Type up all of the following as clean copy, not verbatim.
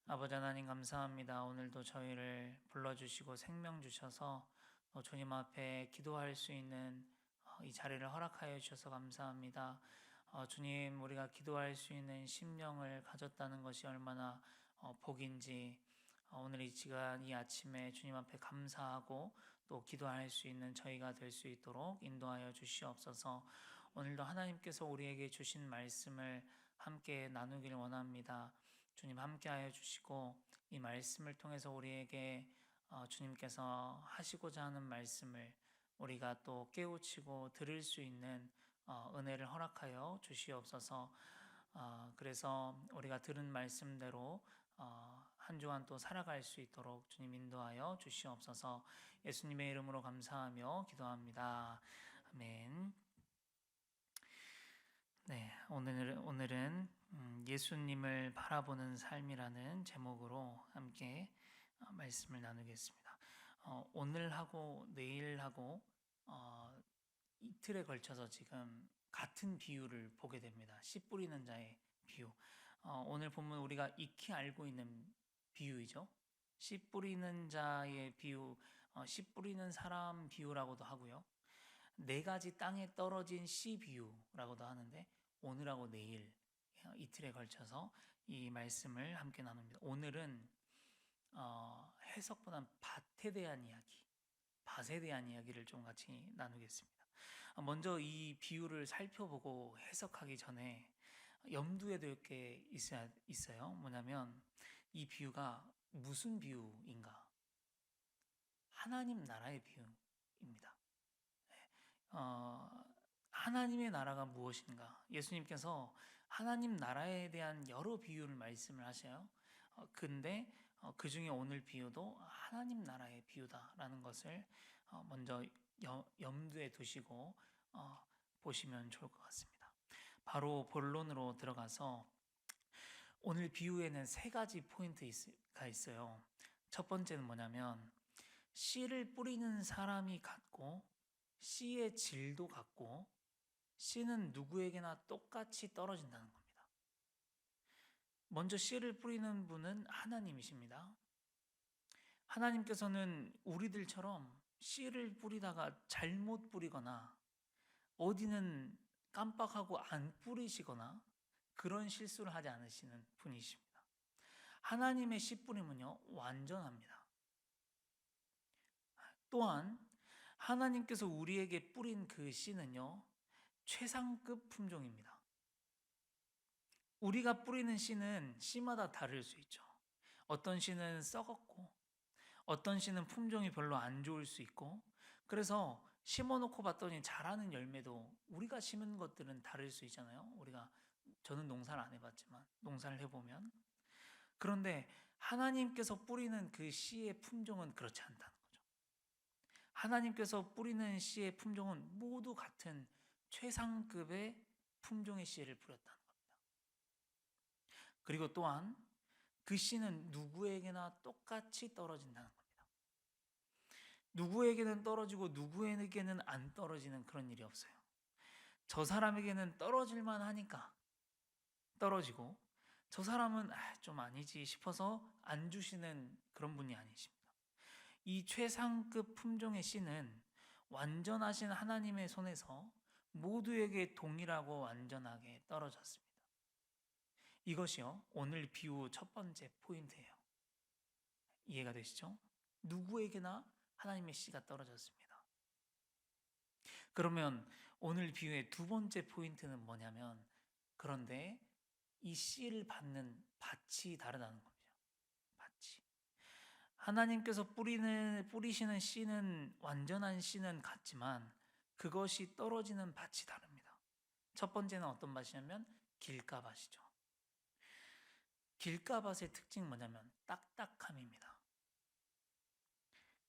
아버지 하나님 감사합니다. 오늘도 저희를 불러주시고 생명 주셔서 주님 앞에 기도할 수 있는 이 자리를 허락하여 주셔서 감사합니다. 주님, 우리가 기도할 수 있는 심령을 가졌다는 것이 얼마나 복인지 오늘 이 시간 이 아침에 주님 앞에 감사하고 또 기도할 수 있는 저희가 될 수 있도록 인도하여 주시옵소서. 오늘도 하나님께서 우리에게 주신 말씀을 함께 나누길 원합니다. 주님 함께하여 주시고 이 말씀을 통해서 우리에게 주님께서 하시고자 하는 말씀을 우리가 또 깨우치고 들을 수 있는 은혜를 허락하여 주시옵소서. 그래서 우리가 들은 말씀대로 한 주간 또 살아갈 수 있도록 주님 인도하여 주시옵소서. 예수님의 이름으로 감사하며 기도합니다. 아멘. 네, 오늘은 예수님을 바라보는 삶이라는 제목으로 함께 말씀을 나누겠습니다. 오늘하고 내일하고 이틀에 걸쳐서 지금 같은 비유를 보게 됩니다. 씨 뿌리는 자의 비유. 오늘 보면 우리가 익히 알고 있는 비유이죠. 씨 뿌리는 자의 비유, 씨 뿌리는 사람 비유라고도 하고요. 네 가지 땅에 떨어진 씨 비유라고도 하는데 오늘하고 내일 이틀에 걸쳐서 이 말씀을 함께 나눕니다. 오늘은 해석보다는 밭에 대한 이야기, 밭에 대한 이야기를 좀 같이 나누겠습니다. 먼저 이 비유를 살펴보고 해석하기 전에 염두에 둘 게 있어요. 뭐냐면 이 비유가 무슨 비유인가? 하나님 나라의 비유입니다. 어, 하나님의 나라가 무엇인가? 예수님께서 하나님 나라에 대한 여러 비유를 말씀을 하셔요. 근데 그 중에 오늘 비유도 하나님 나라의 비유다라는 것을 먼저 염두에 두시고 보시면 좋을 것 같습니다. 바로 본론으로 들어가서 오늘 비유에는 세 가지 포인트가 있어요. 첫 번째는 뭐냐면 씨를 뿌리는 사람이 같고 씨의 질도 같고 씨는 누구에게나 똑같이 떨어진다는 겁니다. 먼저 씨를 뿌리는 분은 하나님이십니다. 하나님께서는 우리들처럼 씨를 뿌리다가 잘못 뿌리거나 어디는 깜빡하고 안 뿌리시거나 그런 실수를 하지 않으시는 분이십니다. 하나님의 씨 뿌림은요, 완전합니다. 또한 하나님께서 우리에게 뿌린 그 씨는요, 최상급 품종입니다. 우리가 뿌리는 씨는 씨마다 다를 수 있죠. 어떤 씨는 썩었고, 어떤 씨는 품종이 별로 안 좋을 수 있고, 그래서 심어놓고 봤더니 자라는 열매도 우리가 심은 것들은 다를 수 있잖아요. 저는 농사를 안 해봤지만, 농사를 해보면. 그런데 하나님께서 뿌리는 그 씨의 품종은 그렇지 않다는 거죠. 하나님께서 뿌리는 씨의 품종은 모두 같은 최상급의 품종의 씨를 뿌렸다는 겁니다. 그리고 또한 그 씨는 누구에게나 똑같이 떨어진다는 겁니다. 누구에게는 떨어지고 누구에게는 안 떨어지는 그런 일이 없어요. 저 사람에게는 떨어질만 하니까 떨어지고 저 사람은 좀 아니지 싶어서 안 주시는 그런 분이 아니십니다. 이 최상급 품종의 씨는 완전하신 하나님의 손에서 모두에게 동일하고 완전하게 떨어졌습니다. 이것이요, 오늘 비유 첫 번째 포인트예요. 이해가 되시죠? 누구에게나 하나님의 씨가 떨어졌습니다. 그러면 오늘 비유의 두 번째 포인트는 뭐냐면, 그런데 이 씨를 받는 밭이 다르다는 겁니다. 밭이. 하나님께서 뿌리시는 씨는 완전한 씨는 같지만 그것이 떨어지는 밭이 다릅니다. 첫 번째는 어떤 밭이냐면 길가밭이죠. 길가밭의 특징은 뭐냐면 딱딱함입니다.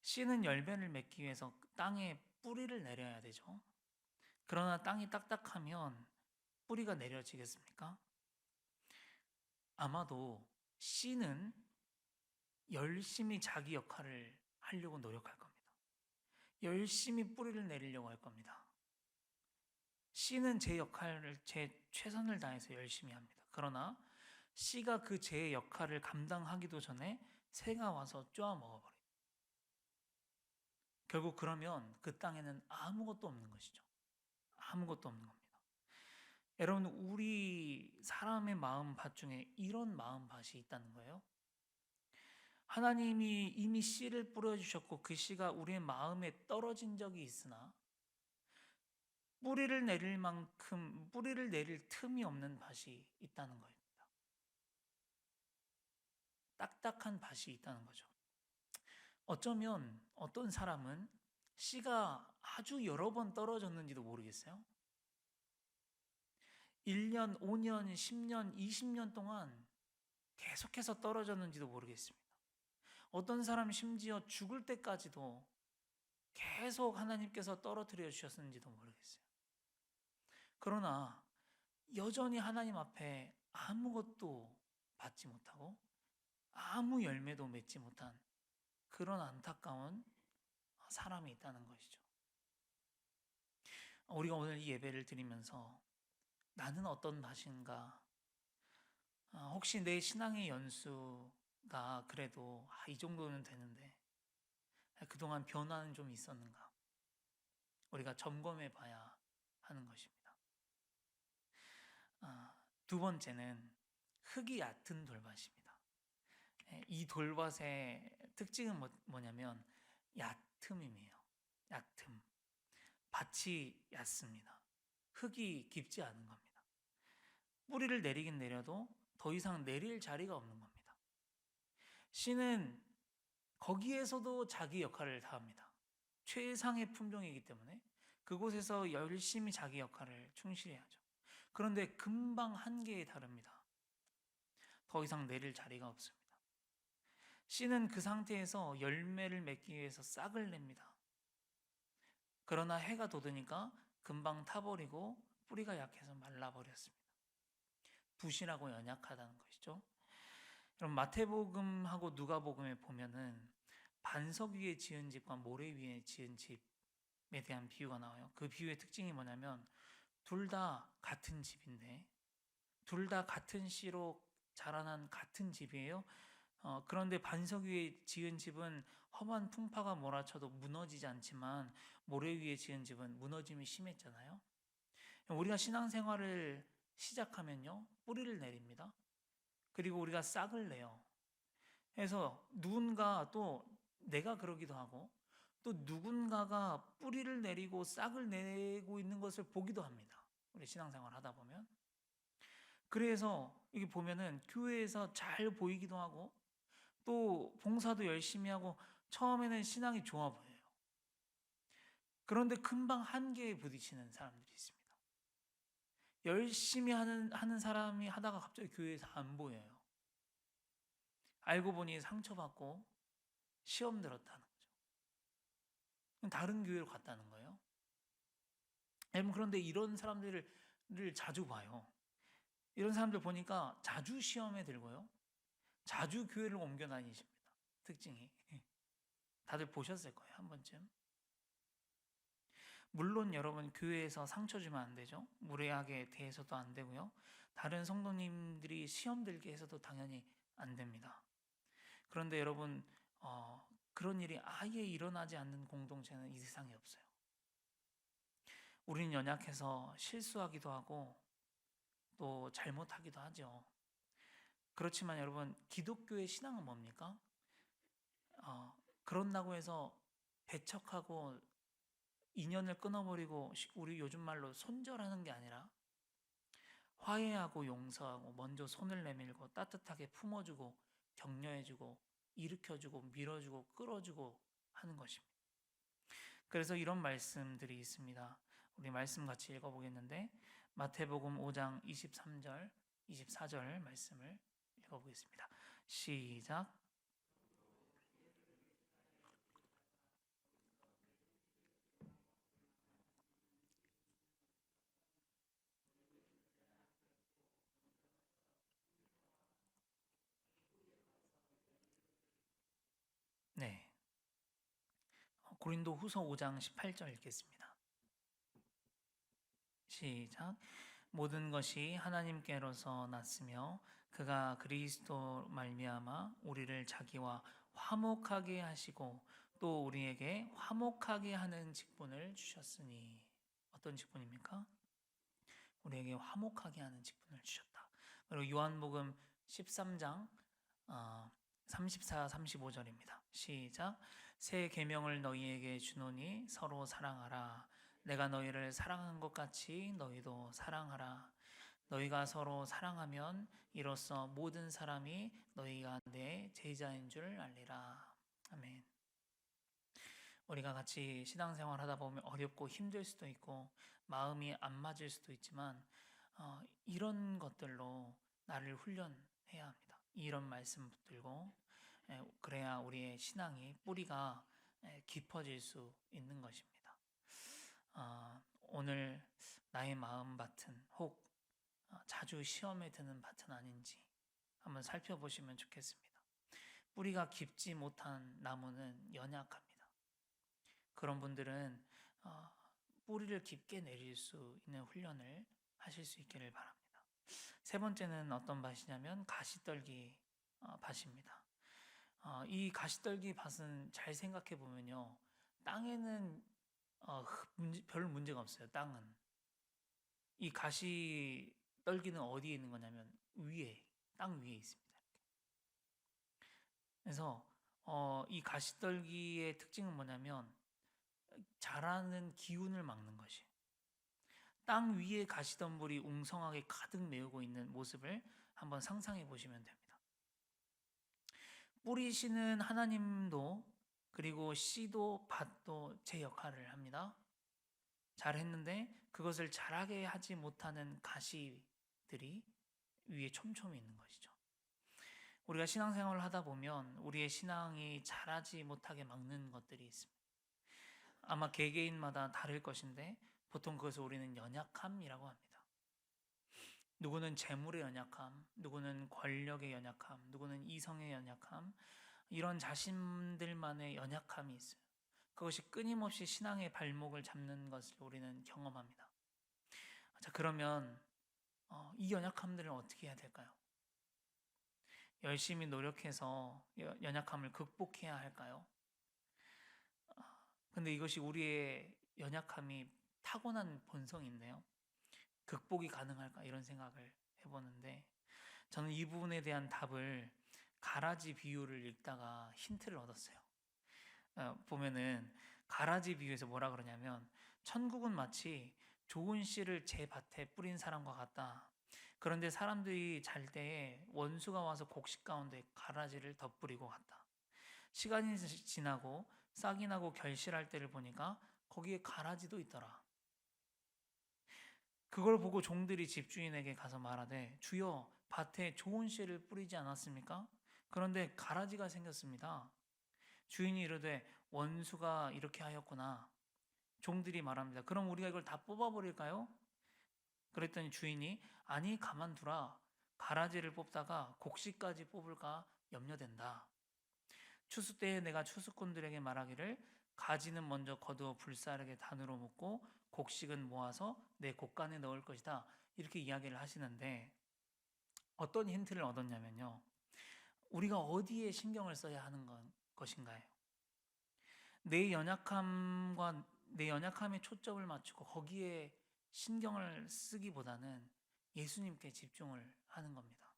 씨는 열매를 맺기 위해서 땅에 뿌리를 내려야 되죠. 그러나 땅이 딱딱하면 뿌리가 내려지겠습니까? 아마도 씨는 열심히 자기 역할을 하려고 노력할 겁니다. 열심히 뿌리를 내리려고 할 겁니다. 씨는 제 역할을 제 최선을 다해서 열심히 합니다. 그러나 씨가 그 재의 역할을 감당하기도 전에 새가 와서 쪼아 먹어버려요. 결국 그러면 그 땅에는 아무것도 없는 것이죠. 아무것도 없는 겁니다. 여러분, 우리 사람의 마음밭 중에 이런 마음밭이 있다는 거예요. 하나님이 이미 씨를 뿌려주셨고 그 씨가 우리의 마음에 떨어진 적이 있으나 뿌리를 내릴 만큼 뿌리를 내릴 틈이 없는 밭이 있다는 겁니다. 딱딱한 밭이 있다는 거죠. 어쩌면 어떤 사람은 씨가 아주 여러 번 떨어졌는지도 모르겠어요. 1년, 5년, 10년, 20년 동안 계속해서 떨어졌는지도 모르겠습니다. 어떤 사람 심지어 죽을 때까지도 계속 하나님께서 떨어뜨려 주셨는지도 모르겠어요. 그러나 여전히 하나님 앞에 아무것도 받지 못하고 아무 열매도 맺지 못한 그런 안타까운 사람이 있다는 것이죠. 우리가 오늘 이 예배를 드리면서 나는 어떤 밭인가? 혹시 내 신앙의 연수가 그래도 이 정도는 되는데 그동안 변화는 좀 있었는가? 우리가 점검해 봐야 하는 것입니다. 두 번째는 흙이 얕은 돌밭입니다. 이 돌밭의 특징은 뭐냐면 얕음이에요. 얕음. 밭이 얕습니다. 흙이 깊지 않은 겁니다. 뿌리를 내리긴 내려도 더 이상 내릴 자리가 없는 겁니다. 씨는 거기에서도 자기 역할을 다합니다. 최상의 품종이기 때문에 그곳에서 열심히 자기 역할을 충실히 하죠. 그런데 금방 한계에 다릅니다. 더 이상 내릴 자리가 없습니다. 씨는 그 상태에서 열매를 맺기 위해서 싹을 냅니다. 그러나 해가 돋으니까 금방 타버리고 뿌리가 약해서 말라버렸습니다. 부실하고 연약하다는 것이죠. 여러분, 마태복음하고 누가복음에 보면은 반석 위에 지은 집과 모래 위에 지은 집에 대한 비유가 나와요. 그 비유의 특징이 뭐냐면 둘 다 같은 집인데 둘 다 같은 씨로 자라난 같은 집이에요. 그런데 반석 위에 지은 집은 험한 풍파가 몰아쳐도 무너지지 않지만 모래 위에 지은 집은 무너짐이 심했잖아요. 우리가 신앙생활을 시작하면요, 뿌리를 내립니다. 그리고 우리가 싹을 내요. 그래서 누군가 또 내가 그러기도 하고 또 누군가가 뿌리를 내리고 싹을 내고 있는 것을 보기도 합니다. 우리 신앙생활 하다 보면. 그래서 이게 보면은 교회에서 잘 보이기도 하고 또 봉사도 열심히 하고 처음에는 신앙이 좋아 보여요. 그런데 금방 한계에 부딪히는 사람들이 있습니다. 열심히 하는 사람이 하다가 갑자기 교회에서 안 보여요. 알고 보니 상처받고 시험 들었다는 거죠. 다른 교회로 갔다는 거예요. 여러분, 그런데 이런 사람들을 자주 봐요. 이런 사람들 보니까 자주 시험에 들고요. 자주 교회를 옮겨 다니십니다. 특징이. 다들 보셨을 거예요, 한 번쯤. 물론 여러분, 교회에서 상처 주면 안 되죠. 무례하게 대해서도 안 되고요. 다른 성도님들이 시험 들게 해서도 당연히 안 됩니다. 그런데 여러분, 그런 일이 아예 일어나지 않는 공동체는 이 세상에 없어요. 우리는 연약해서 실수하기도 하고 또 잘못하기도 하죠. 그렇지만 여러분, 기독교의 신앙은 뭡니까? 그런다고 해서 배척하고 인연을 끊어버리고 우리 요즘 말로 손절하는 게 아니라 화해하고 용서하고 먼저 손을 내밀고 따뜻하게 품어주고 격려해주고 일으켜주고 밀어주고 끌어주고 하는 것입니다. 그래서 이런 말씀들이 있습니다. 우리 말씀 같이 읽어보겠는데 마태복음 5장 23절 24절 말씀을 읽어보겠습니다. 시작. 네, 고린도 후서 5장 18절 읽겠습니다. 시작. 모든 것이 하나님께로서 났으며 그가 그리스도 말미암아 우리를 자기와 화목하게 하시고 또 우리에게 화목하게 하는 직분을 주셨으니. 어떤 직분입니까? 우리에게 화목하게 하는 직분을 주셨다. 그리고 요한복음 13장 34, 35절입니다. 시작. 새 계명을 너희에게 주노니 서로 사랑하라. 내가 너희를 사랑한 것 같이 너희도 사랑하라. 너희가 서로 사랑하면 이로써 모든 사람이 너희가 내 제자인 줄 알리라. 아멘. 우리가 같이 신앙생활 하다 보면 어렵고 힘들 수도 있고 마음이 안 맞을 수도 있지만 이런 것들로 나를 훈련해야 합니다. 이런 말씀 붙들고 그래야 우리의 신앙이 뿌리가 깊어질 수 있는 것입니다. 오늘 나의 마음밭은 혹 자주 시험에 드는 밭은 아닌지 한번 살펴보시면 좋겠습니다. 뿌리가 깊지 못한 나무는 연약합니다. 그런 분들은 뿌리를 깊게 내릴 수 있는 훈련을 하실 수 있기를 바랍니다. 세 번째는 어떤 밭이냐면 가시떨기 밭입니다. 이 가시떨기 밭은 잘 생각해 보면요, 땅에는 별 문제가 없어요. 땅은. 이 가시떨기는 어디에 있는 거냐면 위에, 땅 위에 있습니다. 그래서 이 가시떨기의 특징은 뭐냐면 자라는 기운을 막는 것이에요. 땅 위에 가시덤불이 웅성하게 가득 메우고 있는 모습을 한번 상상해 보시면 됩니다. 뿌리시는 하나님도 그리고 씨도 밭도 제 역할을 합니다. 잘했는데 그것을 잘하게 하지 못하는 가시들이 위에 촘촘히 있는 것이죠. 우리가 신앙생활을 하다 보면 우리의 신앙이 자라지 못하게 막는 것들이 있습니다. 아마 개개인마다 다를 것인데 보통 그것을 우리는 연약함이라고 합니다. 누구는 재물의 연약함, 누구는 권력의 연약함, 누구는 이성의 연약함, 이런 자신들만의 연약함이 있어요. 그것이 끊임없이 신앙의 발목을 잡는 것을 우리는 경험합니다. 자, 그러면 이 연약함들을 어떻게 해야 될까요? 열심히 노력해서 연약함을 극복해야 할까요? 근데 이것이 우리의 연약함이 타고난 본성인데요. 극복이 가능할까? 이런 생각을 해보는데 저는 이 부분에 대한 답을 가라지 비유를 읽다가 힌트를 얻었어요. 보면은 가라지 비유에서 뭐라 그러냐면 천국은 마치 좋은 씨를 제 밭에 뿌린 사람과 같다. 그런데 사람들이 잘 때에 원수가 와서 곡식 가운데 가라지를 덧뿌리고 갔다. 시간이 지나고 싹이 나고 결실할 때를 보니까 거기에 가라지도 있더라. 그걸 보고 종들이 집주인에게 가서 말하되 주여 밭에 좋은 씨를 뿌리지 않았습니까? 그런데 가라지가 생겼습니다. 주인이 이르되 원수가 이렇게 하였구나. 종들이 말합니다. 그럼 우리가 이걸 다 뽑아버릴까요? 그랬더니 주인이 아니 가만두라. 가라지를 뽑다가 곡식까지 뽑을까 염려된다. 추수 때에 내가 추수꾼들에게 말하기를 가지는 먼저 거두어 불사르게 단으로 묶고 곡식은 모아서 내 곡간에 넣을 것이다. 이렇게 이야기를 하시는데 어떤 힌트를 얻었냐면요. 우리가 어디에 신경을 써야 하는 것인가요? 내 연약함에 초점을 맞추고 거기에 신경을 쓰기보다는 예수님께 집중을 하는 겁니다.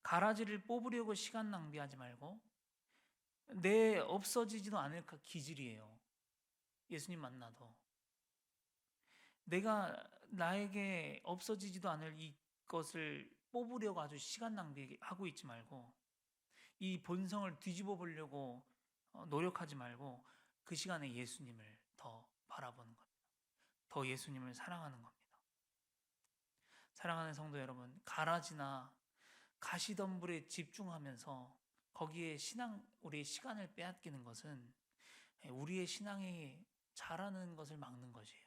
가라지를 뽑으려고 시간 낭비하지 말고 내 없어지지도 않을 기질이에요. 예수님 만나도. 내가 나에게 없어지지도 않을 이것을 뽑으려고 아주 시간 낭비하고 있지 말고 이 본성을 뒤집어 보려고 노력하지 말고 그 시간에 예수님을 더 바라보는 겁니다. 더 예수님을 사랑하는 겁니다. 사랑하는 성도 여러분, 가라지나 가시덤불에 집중하면서 거기에 우리의 시간을 빼앗기는 것은 우리의 신앙이 자라는 것을 막는 것이에요.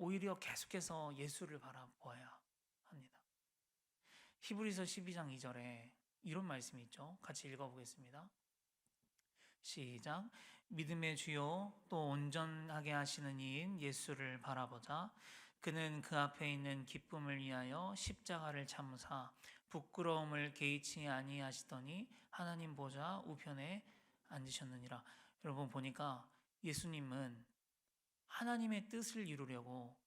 오히려 계속해서 예수를 바라보아야 합니다. 히브리서 12장 2절에 이런 말씀이 있죠. 같이 읽어보겠습니다. 시작. 믿음의 주요 또 온전하게 하시는 이인 예수를 바라보자. 그는 그 앞에 있는 기쁨을 위하여 십자가를 참으사 부끄러움을 개의치 아니하시더니 하나님 보좌 우편에 앉으셨느니라. 여러분 보니까 예수님은 하나님의 뜻을 이루려고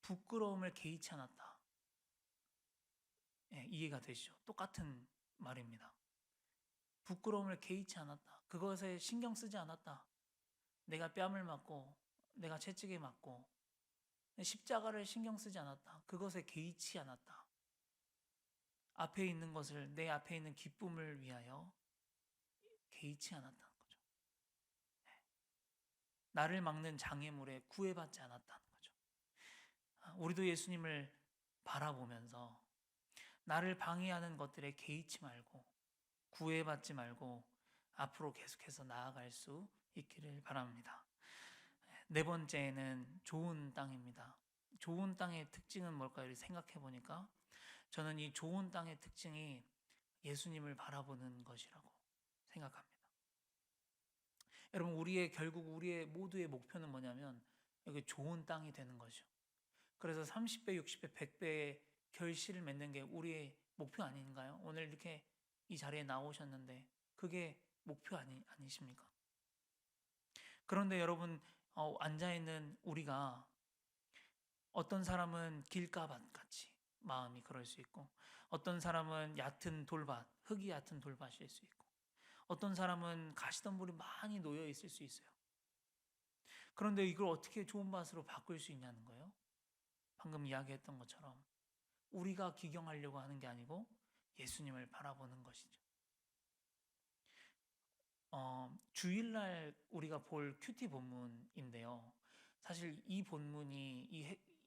부끄러움을 개의치 않았다. 예, 이해가 되시죠? 똑같은 말입니다. 부끄러움을 개의치 않았다. 그것에 신경 쓰지 않았다. 내가 뺨을 맞고 내가 채찍에 맞고 십자가를 신경 쓰지 않았다. 그것에 개의치 않았다. 앞에 있는 것을, 내 앞에 있는 기쁨을 위하여 개의치 않았다는 거죠. 나를 막는 장애물에 구애받지 않았다는 거죠. 우리도 예수님을 바라보면서 나를 방해하는 것들에 개의치 말고 구애받지 말고 앞으로 계속해서 나아갈 수 있기를 바랍니다. 네 번째는 좋은 땅입니다. 좋은 땅의 특징은 뭘까요? 생각해 보니까 저는 이 좋은 땅의 특징이 예수님을 바라보는 것이라고 생각합니다. 여러분, 결국 우리의 모두의 목표는 뭐냐면 여기 좋은 땅이 되는 거죠. 그래서 30배, 60배, 100배의 결실을 맺는 게 우리의 목표 아닌가요? 오늘 이렇게 이 자리에 나오셨는데 그게 목표 아니십니까? 그런데 여러분, 앉아있는 우리가 어떤 사람은 길가밭 같이 마음이 그럴 수 있고, 어떤 사람은 얕은 돌밭, 흙이 얕은 돌밭일 수 있고, 어떤 사람은 가시덤불이 많이 놓여 있을 수 있어요. 그런데 이걸 어떻게 좋은 밭으로 바꿀 수 있냐는 거예요. 방금 이야기했던 것처럼 우리가 기경하려고 하는 게 아니고 예수님을 바라보는 것이죠. 주일날 우리가 볼 큐티 본문인데요. 사실 이 본문이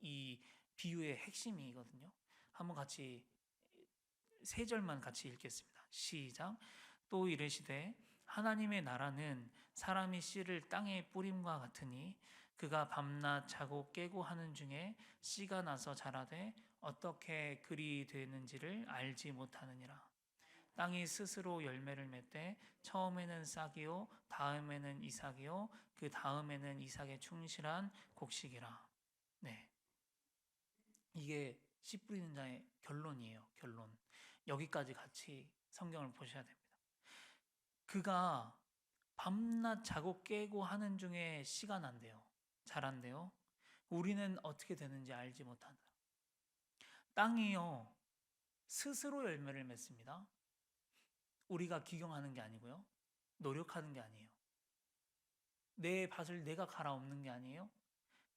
이 비유의 핵심이거든요. 한번 같이 세 절만 같이 읽겠습니다. 시작. 또 이르시되 하나님의 나라는 사람이 씨를 땅에 뿌림과 같으니 그가 밤낮 자고 깨고 하는 중에 씨가 나서 자라되 어떻게 그리 되는지를 알지 못하느니라. 땅이 스스로 열매를 맺되 처음에는 싹이요 다음에는 이삭이요 그 다음에는 이삭의 충실한 곡식이라. 네, 이게 씨 뿌리는 자의 결론이에요. 결론. 여기까지 같이 성경을 보셔야 됩니다. 그가 밤낮 자고 깨고 하는 중에 씨가 난대요. 자란대요. 우리는 어떻게 되는지 알지 못한다. 땅이요 스스로 열매를 맺습니다. 우리가 기경하는 게 아니고요. 노력하는 게 아니에요. 내 밭을 내가 갈아엎는 게 아니에요.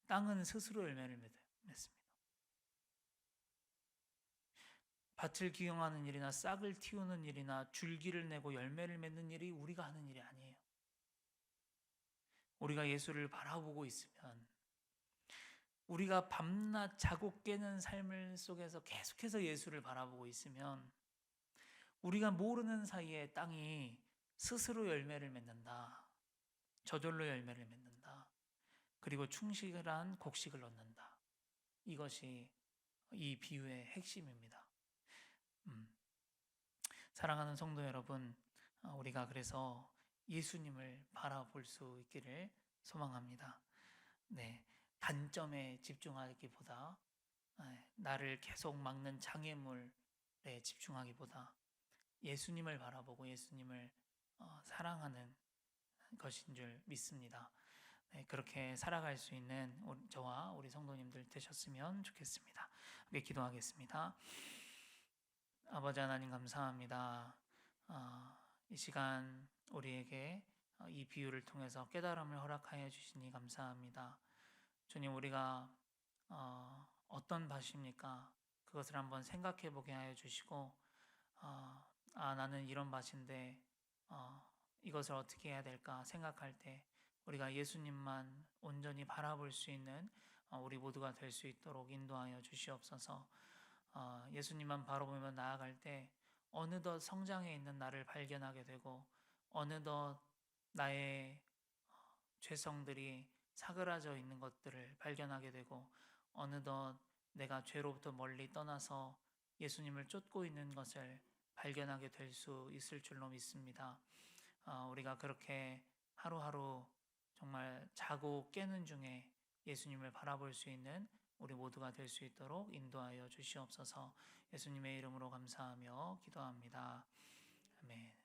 땅은 스스로 열매를 맺습니다. 밭을 기경하는 일이나 싹을 틔우는 일이나 줄기를 내고 열매를 맺는 일이 우리가 하는 일이 아니에요. 우리가 예수를 바라보고 있으면 우리가 밤낮 자고 깨는 삶을 속에서 계속해서 예수를 바라보고 있으면 우리가 모르는 사이에 땅이 스스로 열매를 맺는다. 저절로 열매를 맺는다. 그리고 충실한 곡식을 얻는다. 이것이 이 비유의 핵심입니다. 사랑하는 성도 여러분, 우리가 그래서 예수님을 바라볼 수 있기를 소망합니다. 네, 단점에 집중하기보다 나를 계속 막는 장애물에 집중하기보다 예수님을 바라보고 예수님을 사랑하는 것인 줄 믿습니다. 네, 그렇게 살아갈 수 있는 저와 우리 성도님들 되셨으면 좋겠습니다. 함께 기도하겠습니다. 아버지 하나님 감사합니다. 이 시간 우리에게 이 비유를 통해서 깨달음을 허락하여 주시니 감사합니다. 주님, 우리가 어떤 밭입니까? 그것을 한번 생각해 보게 하여 주시고 나는 이런 밭인데 이것을 어떻게 해야 될까 생각할 때 우리가 예수님만 온전히 바라볼 수 있는 우리 모두가 될 수 있도록 인도하여 주시옵소서. 예수님만 바라보며 나아갈 때 어느덧 성장해 있는 나를 발견하게 되고 어느덧 나의 죄성들이 사그라져 있는 것들을 발견하게 되고 어느덧 내가 죄로부터 멀리 떠나서 예수님을 쫓고 있는 것을 발견하게 될 수 있을 줄로 믿습니다. 우리가 그렇게 하루하루 정말 자고 깨는 중에 예수님을 바라볼 수 있는 우리 모두가 될 수 있도록 인도하여 주시옵소서. 예수님의 이름으로 감사하며 기도합니다. 아멘.